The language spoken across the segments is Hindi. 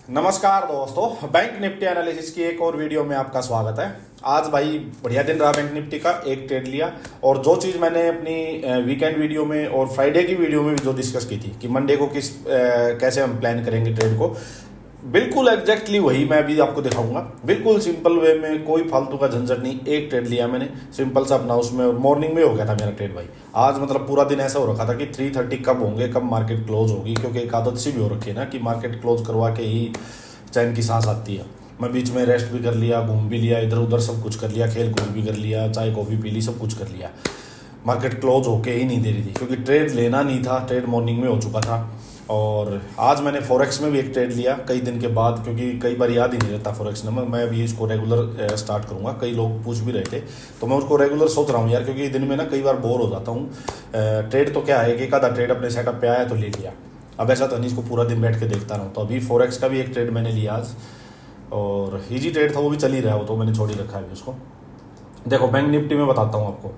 नमस्कार दोस्तों, बैंक निफ्टी एनालिसिस की एक और वीडियो में आपका स्वागत है। आज भाई बढ़िया दिन रहा बैंक निफ्टी का, एक ट्रेड लिया। और जो चीज़ मैंने अपनी वीकेंड वीडियो में और फ्राइडे की वीडियो में भी जो डिस्कस की थी कि मंडे को कैसे हम प्लान करेंगे ट्रेड को, बिल्कुल एग्जैक्टली वही मैं अभी आपको दिखाऊंगा। बिल्कुल सिंपल वे में, कोई फालतू का झंझट नहीं। एक ट्रेड लिया मैंने सिंपल सा अपना, उसमें मॉर्निंग में हो गया था मेरा ट्रेड भाई। आज मतलब पूरा दिन ऐसा हो रखा था कि 3:30 कब होंगे, कब मार्केट क्लोज होगी, क्योंकि एक आदत सी भी हो रखी है ना कि मार्केट क्लोज करवा के ही चैन की सांस आती है। मैं बीच में रेस्ट भी कर लिया, घूम भी लिया, इधर उधर सब कुछ कर लिया, खेल कूद भी कर लिया, चाय कॉफ़ी पी ली, सब कुछ कर लिया। मार्केट क्लोज होके ही नहीं दे रही थी, क्योंकि ट्रेड लेना नहीं था। ट्रेड मॉर्निंग में हो चुका था। और आज मैंने फॉरेक्स में भी एक ट्रेड लिया कई दिन के बाद, क्योंकि कई बार याद ही नहीं रहता फॉरेक्स नंबर। मैं अभी इसको रेगुलर स्टार्ट करूंगा। कई लोग पूछ भी रहे थे, तो मैं उसको रेगुलर सोच रहा हूँ यार, क्योंकि दिन में ना कई बार बोर हो जाता हूँ। ट्रेड तो क्या है कि एक आधा ट्रेड अपने सेटअप पे आया तो ले लिया। अब ऐसा तो नहीं इसको पूरा दिन बैठ के देखता रहूँ। तो अभी फॉरेक्स का भी एक ट्रेड मैंने लिया आज, और इजी ट्रेड था, वो भी चल ही रहा है, वो तो मैंने छोड़ ही रखा है अभी उसको। देखो बैंक निफ्टी में बताता हूँ आपको।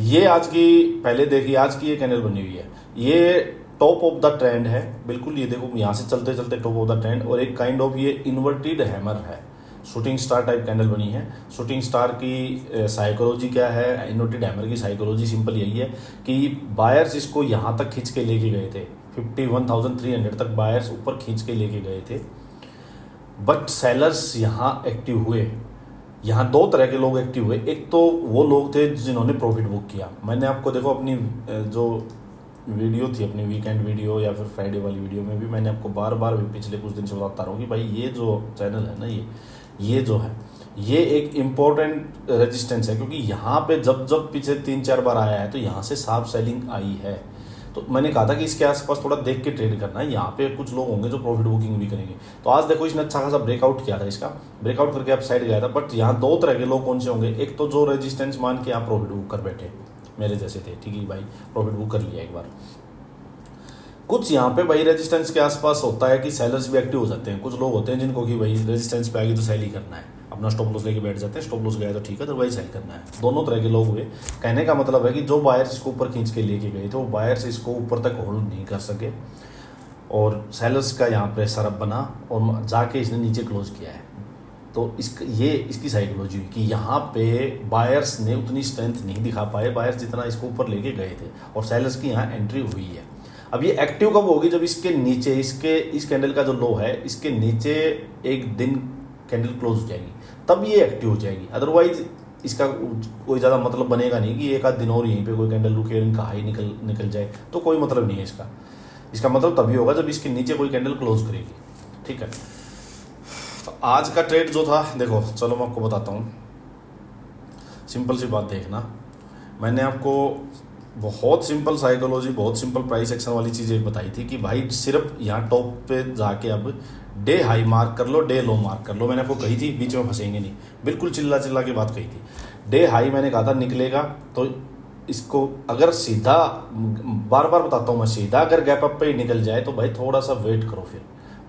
ये आज की, पहले देखिए आज की ये कैंडल बनी हुई है, ये टॉप ऑफ द ट्रेंड है बिल्कुल। ये देखो यहाँ से चलते चलते टॉप ऑफ द ट्रेंड, और एक काइंड ऑफ ये इन्वर्टेड हैमर है, शूटिंग स्टार टाइप कैंडल बनी है। शूटिंग स्टार की साइकोलॉजी क्या है, इन्वर्टेड हैमर की साइकोलॉजी सिंपल यही है कि बायर्स इसको यहाँ तक खींच के लेके गए थे, 51,300 तक बायर्स ऊपर खींच के लेके गए थे। बट सेलर्स यहाँ एक्टिव हुए। यहाँ दो तरह के लोग एक्टिव हुए। एक तो वो लोग थे जिन्होंने प्रॉफिट बुक किया। मैंने आपको देखो अपनी जो वीडियो थी, अपनी वीकेंड वीडियो या फिर फ्राइडे वाली वीडियो में भी मैंने आपको बार बार भी पिछले कुछ दिन से बताता रहा हूँ कि भाई ये जो चैनल है ना, ये जो है, ये एक इम्पोर्टेंट रेजिस्टेंस है। क्योंकि यहाँ पे जब जब पीछे 3-4 बार आया है तो यहाँ से साफ सेलिंग आई है। तो मैंने कहा था कि इसके आसपास थोड़ा देख के ट्रेड करना है। यहाँ पे कुछ लोग होंगे जो प्रॉफिट बुकिंग भी करेंगे। तो आज देखो इसने अच्छा खासा ब्रेकआउट किया था, इसका ब्रेकआउट करके आप साइड गया था। बट यहाँ दो तरह के लोग कौन से होंगे, एक तो जो रेजिस्टेंस मान के यहाँ प्रॉफिट बुक कर बैठे, मेरे जैसे थे, ठीक है भाई, प्रॉफिट बुक कर लिया एक बार। कुछ यहाँ पे भाई रेजिस्टेंस के आसपास होता है कि सेलर्स भी एक्टिव हो जाते हैं। कुछ लोग होते हैं जिनको कि भाई रेजिस्टेंस पे आएगी तो सेल ही करना है, अपना स्टॉप लॉस लेके बैठ जाते हैं। स्टॉप लॉस गया तो ठीक है, तो भाई सेल करना है। दोनों तरह के लोग हुए। कहने का मतलब है कि जो बायर्स इसको ऊपर खींच के लेके गए थे, वो बायर्स इसको ऊपर तक होल्ड नहीं कर सके, और सेलर्स का यहाँ प्रेशर अब बना और जाके इसने नीचे क्लोज किया है। तो इसकी साइकोलॉजी हुई कि यहाँ पे बायर्स ने उतनी स्ट्रेंथ नहीं दिखा पाए, बायर्स जितना इसको ऊपर लेके गए थे, और सेलर्स की यहाँ एंट्री हुई है। अब ये एक्टिव कब होगी, जब इसके नीचे, इस कैंडल का जो लो है, इसके नीचे एक दिन कैंडल क्लोज हो जाएगी, तब ये एक्टिव हो जाएगी। अदरवाइज इसका कोई ज़्यादा मतलब बनेगा नहीं कि एक आध दिन और यहीं पे कोई कैंडल रुके, इनका हाई निकल जाए, तो कोई मतलब नहीं है इसका। इसका मतलब तभी होगा जब इसके नीचे कोई कैंडल क्लोज करेगी, ठीक है। तो आज का ट्रेड जो था, देखो चलो मैं आपको बताता हूँ। सिंपल सी बात देखना, मैंने आपको बहुत सिंपल साइकोलॉजी, बहुत सिंपल प्राइस एक्शन वाली चीज़ एक बताई थी कि भाई सिर्फ यहाँ टॉप पे जाके अब डे हाई मार्क कर लो, डे लो मार्क कर लो। मैंने आपको कही थी, बीच में फंसेंगे नहीं, बिल्कुल चिल्ला चिल्ला की बात कही थी। डे हाई मैंने कहा था निकलेगा तो इसको अगर सीधा, बार बार बताता हूँ मैं, सीधा अगर गैप अप पे ही निकल जाए तो भाई थोड़ा सा वेट करो। फिर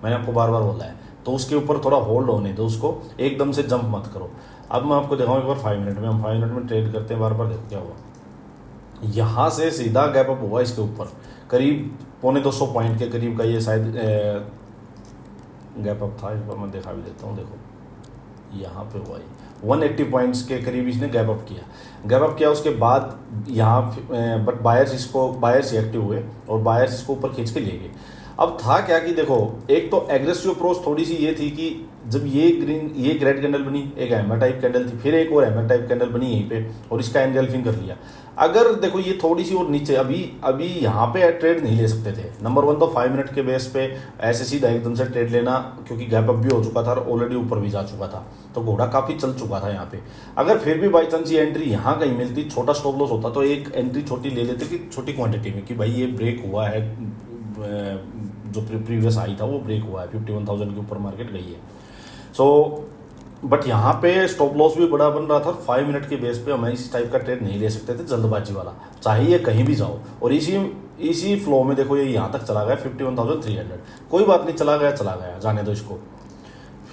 मैंने आपको बार बार बोला है, तो उसके ऊपर थोड़ा होल्ड होने दो उसको, एकदम से जंप मत करो। अब मैं आपको दिखाऊँ एक बार 5 मिनट में, हम 5 मिनट में ट्रेड करते हैं। बार बार देखो क्या हुआ, यहाँ से सीधा गैप अप हुआ इसके ऊपर, करीब 250 पॉइंट के करीब का ये शायद गैप अप था। इस बार मैं दिखा भी देता हूँ, देखो यहाँ पे हुआ ये 180 पॉइंट्स के करीब इसने गैप अप किया। उसके बाद यहाँ बट बायर्स एक्टिव हुए और बायर्स इसको ऊपर खींच के ले गए। अब था क्या कि देखो, एक तो एग्रेसिव अप्रोच थोड़ी सी ये थी कि जब ये एक रेड कैंडल बनी, एक हैमर टाइप कैंडल थी, फिर एक और हैमर टाइप कैंडल बनी यहीं पे, और इसका एंगल्फिंग कर लिया। अगर देखो ये थोड़ी सी और नीचे, अभी यहाँ पे ट्रेड नहीं ले सकते थे। नंबर 1 तो 5 मिनट के बेस पे ऐसे सीधा एकदम से ट्रेड लेना, क्योंकि गैप अप भी हो चुका था और ऑलरेडी ऊपर भी जा चुका था, तो घोड़ा काफी चल चुका था यहाँ पे। अगर फिर भी बाई चांस ये एंट्री यहाँ कहीं मिलती, छोटा स्टॉप लॉस होता, तो एक एंट्री छोटी ले लेते कि छोटी क्वांटिटी में, कि भाई ये ब्रेक हुआ है, जो प्रीवियस हाई था वो ब्रेक हुआ है, 51,000 के ऊपर मार्केट गई है। सो बट यहाँ पे स्टॉप लॉस भी बड़ा बन रहा था। 5 मिनट के बेस पे हमें इस टाइप का ट्रेड नहीं ले सकते थे, जल्दबाजी वाला, चाहे ये कहीं भी जाओ। और इसी फ्लो में देखो ये यहाँ तक चला गया 51,300। कोई बात नहीं, चला गया, जाने दो इसको।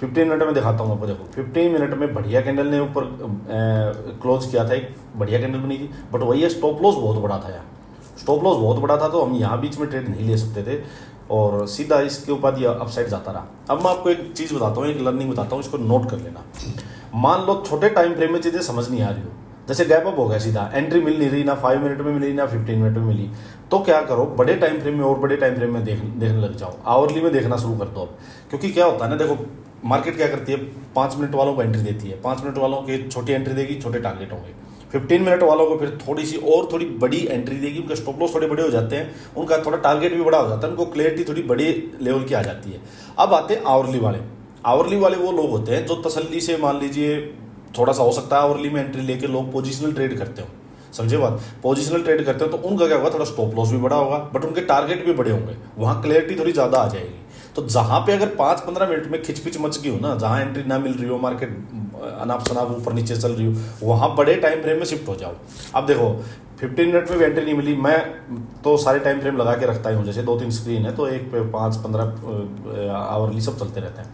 15 मिनट में दिखाता हूँ आपको। देखो 15 मिनट में बढ़िया कैंडल ने ऊपर क्लोज किया था, एक बढ़िया कैंडल बनी थी, बट वही स्टॉप लॉस बहुत बड़ा था यार, स्टॉप लॉस बहुत बड़ा था। तो हम यहाँ बीच में ट्रेड नहीं ले सकते थे, और सीधा इसके ऊपर ये अपसाइड जाता रहा। अब मैं आपको एक चीज़ बताता हूँ, एक लर्निंग बताता हूँ, इसको नोट कर लेना। मान लो छोटे टाइम फ्रेम में चीज़ें समझ नहीं आ रही हो, जैसे गैप अप हो गया, सीधा एंट्री मिल नहीं रही, ना 5 मिनट में मिली ना 15 मिनट में मिली, तो क्या करो, बड़े टाइम फ्रेम में और बड़े टाइम फ्रेम में देखने लग जाओ, आवरली में देखना शुरू कर दो अब। क्योंकि क्या होता है ना, देखो मार्केट क्या करती है, 5 मिनट वालों को एंट्री देती है, 5 मिनट वालों की छोटी एंट्री देगी, छोटे टारगेट होंगे। 15 मिनट वालों को फिर थोड़ी सी और थोड़ी बड़ी एंट्री देगी, उनके स्टॉप लॉस थोड़े बड़े हो जाते हैं, उनका थोड़ा टारगेट भी बड़ा हो जाता है, उनको क्लियरिटी थोड़ी बड़ी लेवल की आ जाती है। अब आते हैं आवरली वाले। आवरली वाले वो लोग होते हैं जो तसल्ली से, मान लीजिए थोड़ा सा हो सकता है आवरली में एंट्री लेके लोग पोजिशनल ट्रेड करते हो, समझे बात, पोजिशनल ट्रेड करते हो तो उनका क्या होगा, थोड़ा स्टॉप लॉस भी बड़ा होगा, बट उनके टारगेट भी बड़े होंगे, वहां क्लियरिटी थोड़ी ज्यादा आ जाएगी। तो जहां पे अगर 5-15 मिनट में खिचपिच मच गई हो ना, जहां एंट्री ना मिल रही हो, मार्केट अनाप शनाप ऊपर नीचे चल रही हो, वहां बड़े टाइम फ्रेम में शिफ्ट हो जाओ। अब देखो 15 मिनट में भी एंट्री नहीं मिली, मैं तो सारे टाइम फ्रेम लगा के रखता ही हूँ, जैसे 2-3 स्क्रीन है तो एक पे 5-15 आवरली सब चलते रहते हैं।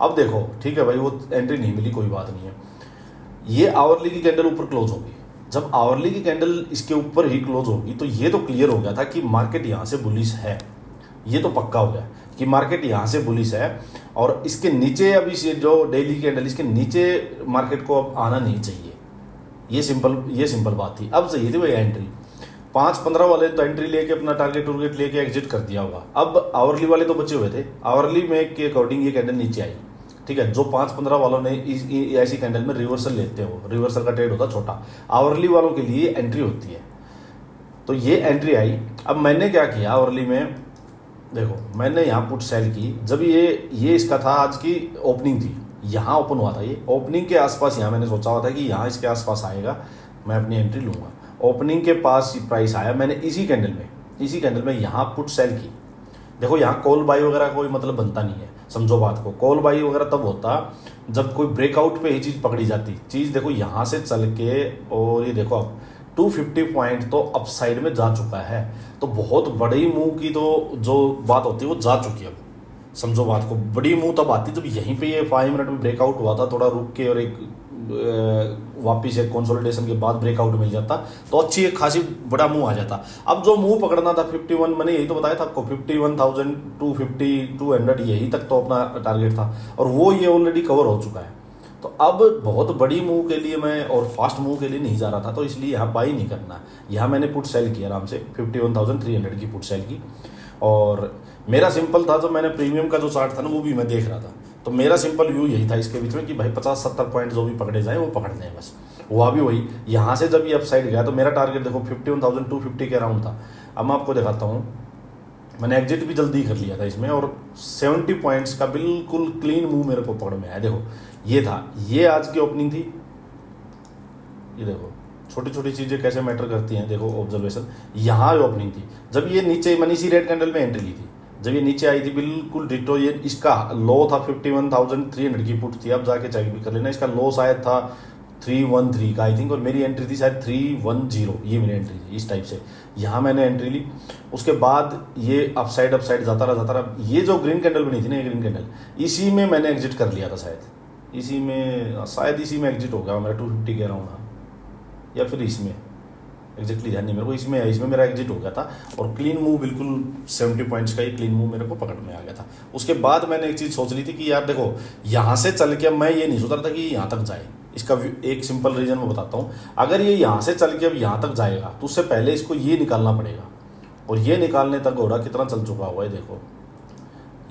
अब देखो ठीक है भाई, वो एंट्री नहीं मिली, कोई बात नहीं है, ये आवरली की कैंडल ऊपर क्लोज होगी। जब आवरली की कैंडल इसके ऊपर ही क्लोज होगी तो ये तो क्लियर हो गया था कि मार्केट यहाँ से बुलिश है, ये तो पक्का हो गया कि मार्केट यहाँ से बुलिश है, और इसके नीचे अभी जो डेली कैंडल, इसके नीचे मार्केट को अब आना नहीं चाहिए। ये सिंपल बात थी। अब चाहिए थी भाई एंट्री, 5-15 वाले तो एंट्री लेके अपना टारगेट लेके एग्जिट कर दिया होगा। अब आवरली वाले तो बचे हुए थे, आवरली में के अकॉर्डिंग ये कैंडल नीचे आई, ठीक है। जो 5-15 वालों ने ऐसी कैंडल में रिवर्सल लेते हो, रिवर्सल का ट्रेड होता है छोटा, आवरली वालों के लिए एंट्री होती है। तो ये एंट्री आई। अब मैंने क्या किया आवरली में, देखो मैंने यहाँ पुट सेल की, जब ये इसका था, आज की ओपनिंग थी, यहाँ ओपन हुआ था, ये ओपनिंग के आसपास यहाँ मैंने सोचा हुआ था कि यहाँ इसके आसपास आएगा, मैं अपनी एंट्री लूंगा। ओपनिंग के पास प्राइस आया, मैंने इसी कैंडल में यहाँ पुट सेल की। देखो यहाँ कॉल बाई वगैरह कोई मतलब बनता नहीं है, समझो बात को। कॉल बाई वगैरह तब होता जब कोई ब्रेकआउट पे ही चीज पकड़ी जाती। चीज देखो यहाँ से चल के, और ये देखो अब 250 पॉइंट तो अपसाइड में जा चुका है, तो बहुत बड़ी मूव की तो जो बात होती है वो जा चुकी है। अब समझो बात को, बड़ी मूव तब आती जब यहीं पे ये 5 मिनट में ब्रेकआउट हुआ था, थोड़ा रुक के और एक वापिस एक कंसोलिडेशन के बाद ब्रेकआउट मिल जाता तो अच्छी एक खासी बड़ा मूव आ जाता। अब जो मूव पकड़ना था 51, मैंने यही तो बताया था आपको, 51,250-200 यही तक तो अपना टारगेट था, और वो ये ऑलरेडी कवर हो चुका है। तो अब बहुत बड़ी मूव के लिए मैं और फास्ट मूव के लिए नहीं जा रहा था, तो इसलिए यहाँ बाई नहीं करना। यहाँ मैंने पुट सेल किया आराम से, 51,300 की पुट सेल की। और मेरा सिंपल था, जो मैंने प्रीमियम का जो चार्ट था ना वो भी मैं देख रहा था, तो मेरा सिंपल व्यू यही था इसके बीच में कि भाई 50-70 पॉइंट जो भी पकड़े जाए वो पकड़ने हैं बस। हुआ भी वही, यहाँ से जब ये अपसाइड गया तो मेरा टारगेट देखो 51,250 के अराउंड था। अब मैं आपको दिखाता हूँ, मैंने एग्जिट भी जल्दी कर लिया था इसमें, और 70 पॉइंट्स का बिल्कुल क्लीन मूव मेरे को पकड़ में आया। देखो ये था, ये आज की ओपनिंग थी, ये देखो छोटी छोटी चीजें कैसे मैटर करती हैं, देखो ऑब्जर्वेशन। यहाँ ओपनिंग थी, जब ये नीचे मैंने इसी रेड कैंडल में एंट्री ली थी, जब ये नीचे आई थी बिल्कुल डिटो, ये इसका लो था 51,300 की पुट थी। अब जाके चेक भी कर लेना, इसका लो शायद था 313 का आई थिंक, और मेरी एंट्री थी शायद 310, ये मेरी एंट्री थी इस टाइप से। यहाँ मैंने एंट्री ली, उसके बाद ये अपसाइड जाता रहा। ये जो ग्रीन कैंडल बनी थी ना, ये ग्रीन कैंडल, इसी में मैंने एग्जिट कर लिया था शायद, इसी में एग्जिट हो गया मेरा 250 के अराउंड, या फिर इसमें एग्जैक्टली ध्यान नहीं मेरे को, इसमें मेरा एग्जिट हो गया था। और क्लीन मूव बिल्कुल 70 पॉइंट्स का ही क्लीन मूव मेरे को पकड़ में आ गया था। उसके बाद मैंने एक चीज़ सोच ली थी कि यार देखो यहाँ से चल के, मैं ये नहीं सोच रहा था कि यहाँ तक जाए। इसका एक सिंपल रीजन मैं बताता हूँ, अगर ये यहाँ से चल के अब यहाँ तक जाएगा तो उससे पहले इसको ये निकालना पड़ेगा, और ये निकालने तक घोड़ा कितना चल चुका हुआ है, देखो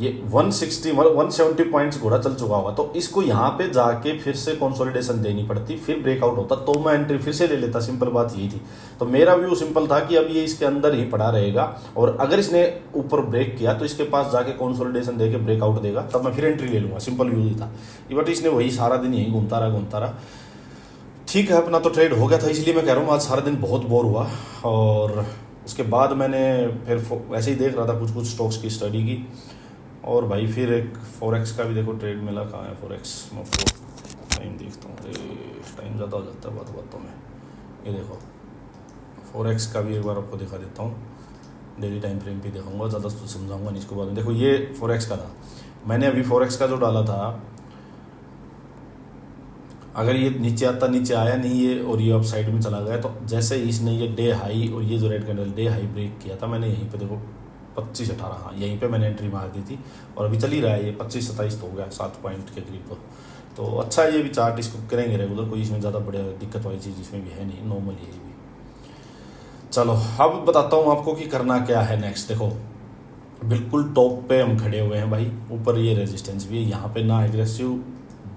ये 170 पॉइंट्स घोड़ा चल चुका होगा, तो इसको यहाँ पे जाके फिर से कंसोलिडेशन देनी पड़ती, फिर ब्रेकआउट होता तो मैं एंट्री फिर से ले लेता। सिंपल बात यही थी। तो मेरा व्यू सिंपल था कि अब ये इसके अंदर ही पड़ा रहेगा, और अगर इसने ऊपर ब्रेक किया तो इसके पास जाके कंसोलिडेशन देके ब्रेकआउट देगा, तब मैं फिर एंट्री ले लूंगा। सिंपल व्यू ही था, बट इसने वही सारा दिन यही घूमता रहा। ठीक है, अपना तो ट्रेड हो गया था, इसलिए मैं कह रहा हूँ आज सारा दिन बहुत बोर हुआ। और उसके बाद मैंने फिर ऐसे ही देख रहा था कुछ स्टॉक्स की स्टडी की, और भाई फिर एक फॉरेक्स का भी देखो ट्रेड मिला। कहाँ है फॉरेक्स, मैं आपको टाइम देखता हूँ, टाइम ज़्यादा हो जाता है बातों में। ये देखो फॉरेक्स का भी एक बार आपको दिखा देता हूँ, डेली टाइम फ्रेम पे दिखाऊंगा, ज़्यादा समझाऊंगा नहीं इसको बाद में। देखो ये फॉरेक्स का था, मैंने अभी फॉरेक्स का जो डाला था, अगर ये नीचे आया नहीं ये, और ये अप साइड में चला गया, तो जैसे इसने ये डे हाई और ये जो red candle day high break किया था, मैंने यहीं पे देखो 25-18, हाँ यहीं पे मैंने एंट्री मार दी थी और अभी चल ही रहा है ये 25-27 तो हो गया, 7 पॉइंट के करीब। तो अच्छा है ये भी चार्ट, इसको करेंगे रेगुलर, कोई इसमें ज़्यादा बड़े दिक्कत वाली चीज़ इसमें भी है नहीं, नॉर्मल ये भी। चलो अब बताता हूँ आपको कि करना क्या है नेक्स्ट। देखो बिल्कुल टॉप पे हम खड़े हुए हैं भाई, ऊपर ये रेजिस्टेंस भी है, यहाँ पे ना एग्रेसिव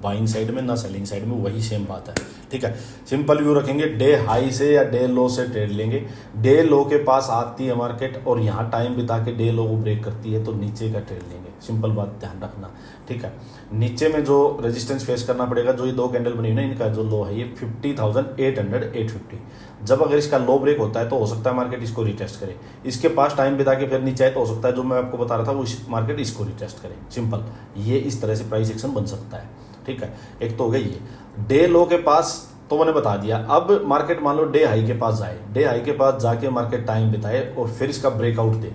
बाइंग साइड में ना सेलिंग साइड में, वही सेम बात है, ठीक है। सिंपल व्यू रखेंगे, डे हाई से या डे लो से ट्रेड लेंगे। डे लो के पास आती है मार्केट और यहाँ टाइम बिता के डे लो को ब्रेक करती है तो नीचे का ट्रेड लेंगे, सिंपल बात ध्यान रखना, ठीक है। नीचे में जो रेजिस्टेंस फेस करना पड़ेगा, जो ये 2 कैंडल बनी हुई ना, इनका जो लो है ये 50,800 850। जब अगर इसका लो ब्रेक होता है तो हो सकता है मार्केट इसको रिटेस्ट करे, इसके पास टाइम बिता के फिर नीचे आए तो हो सकता है जो मैं आपको बता रहा था वो मार्केट इसको रिटेस्ट करे, सिंपल। ये इस तरह से प्राइस एक्शन बन सकता है, ठीक है। एक तो हो गई ये डे लो के पास, तो मैंने बता दिया। अब मार्केट मान लो डे हाई के पास जाए, डे हाई के पास जाके मार्केट टाइम बिताए और फिर इसका ब्रेकआउट दे,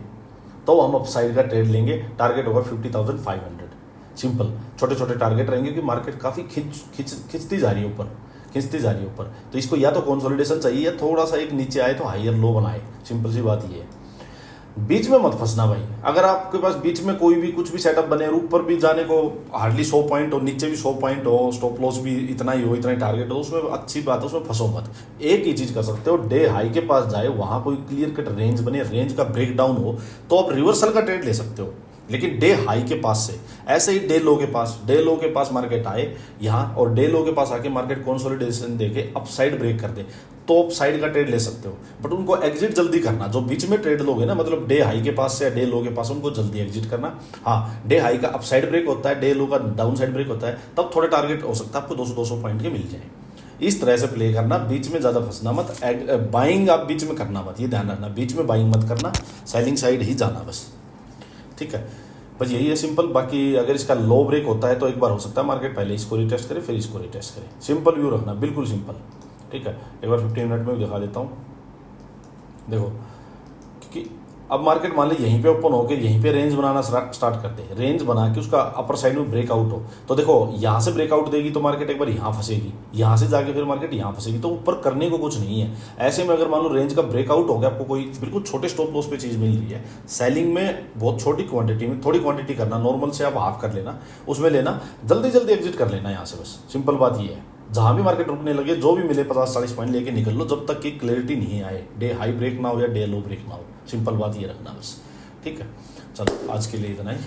तो हम अपसाइड का ट्रेड लेंगे। टारगेट होगा 50,500, सिंपल। छोटे छोटे टारगेट रहेंगे कि मार्केट काफी खिंचती जा रही है ऊपर, खिंचती जा रही है ऊपर, तो इसको या तो कंसोलिडेशन चाहिए या थोड़ा सा एक नीचे आए तो हायर लो बनाए, सिंपल सी बात ये है। बीच में मत फंसना भाई, अगर आपके पास बीच में कोई भी कुछ भी सेटअप बने और ऊपर भी जाने को हार्डली 100 पॉइंट हो, नीचे भी 100 पॉइंट हो, स्टॉप लॉस भी इतना ही हो, इतना ही टारगेट हो, उसमें अच्छी बात है, उसमें फंसो मत। एक ही चीज कर सकते हो, डे हाई के पास जाए, वहां कोई क्लियर कट रेंज बने, रेंज का ब्रेकडाउन हो तो आप रिवर्सल का ट्रेड ले सकते हो, लेकिन डे हाई के पास से। ऐसे ही डे लो के पास मार्केट आए यहाँ और डे लो के पास आके मार्केट कंसोलिडेशन देके अपसाइड ब्रेक कर दे तो आप साइड का ट्रेड ले सकते हो, बट उनको एग्जिट जल्दी करना। जो बीच में ट्रेड लोगे ना, मतलब डे हाई के पास से या डे लो के पास, उनको जल्दी एग्जिट करना। हाँ, डे हाई का अपसाइड ब्रेक होता है, डे लो का डाउन साइड ब्रेक होता है, तब थोड़े टारगेट हो सकता है आपको 200-200 पॉइंट के मिल जाए। इस तरह से प्ले करना, बीच में ज्यादा फंसना मत। बाइंग आप बीच में करना मत, ये ध्यान रखना, बीच में बाइंग मत करना, सेलिंग साइड ही जाना बस, ठीक है। बस यही है सिंपल। बाकी अगर इसका लो ब्रेक होता है तो एक बार हो सकता है मार्केट पहले इसको रिटेस्ट करे फिर इसको रिटेस्ट करे, सिंपल व्यू रखना, बिल्कुल सिंपल, ठीक है। एक बार 15 मिनट में भी दिखा देता हूँ। देखो क्योंकि अब मार्केट मान ली यहीं पे ओपन होकर यहीं पे रेंज बनाना स्टार्ट करते हैं, रेंज बना के उसका अपर साइड में ब्रेकआउट हो, तो देखो यहाँ से ब्रेकआउट देगी तो मार्केट एक बार यहाँ फंसेगी, यहाँ से जाके फिर मार्केट यहाँ फंसेगी, तो ऊपर करने को कुछ नहीं है। ऐसे में अगर मान लो रेंज का ब्रेकआउट हो गया, आपको कोई बिल्कुल छोटे स्टॉप लॉस पे चीज मिल रही है, सेलिंग में बहुत छोटी क्वांटिटी में, थोड़ी क्वांटिटी करना, नॉर्मल से आप हाफ कर लेना, उसमें लेना, जल्दी जल्दी एग्जिट कर लेना यहाँ से, बस सिंपल बात ये है। जहां भी मार्केट रुकने लगे, जो भी मिले 50-40 पॉइंट लेके निकल लो, जब तक कि क्लैरिटी नहीं आए, डे हाई ब्रेक ना हो या डे लो ब्रेक ना हो, सिंपल बात ये रखना बस, ठीक है। चलो आज के लिए इतना ही।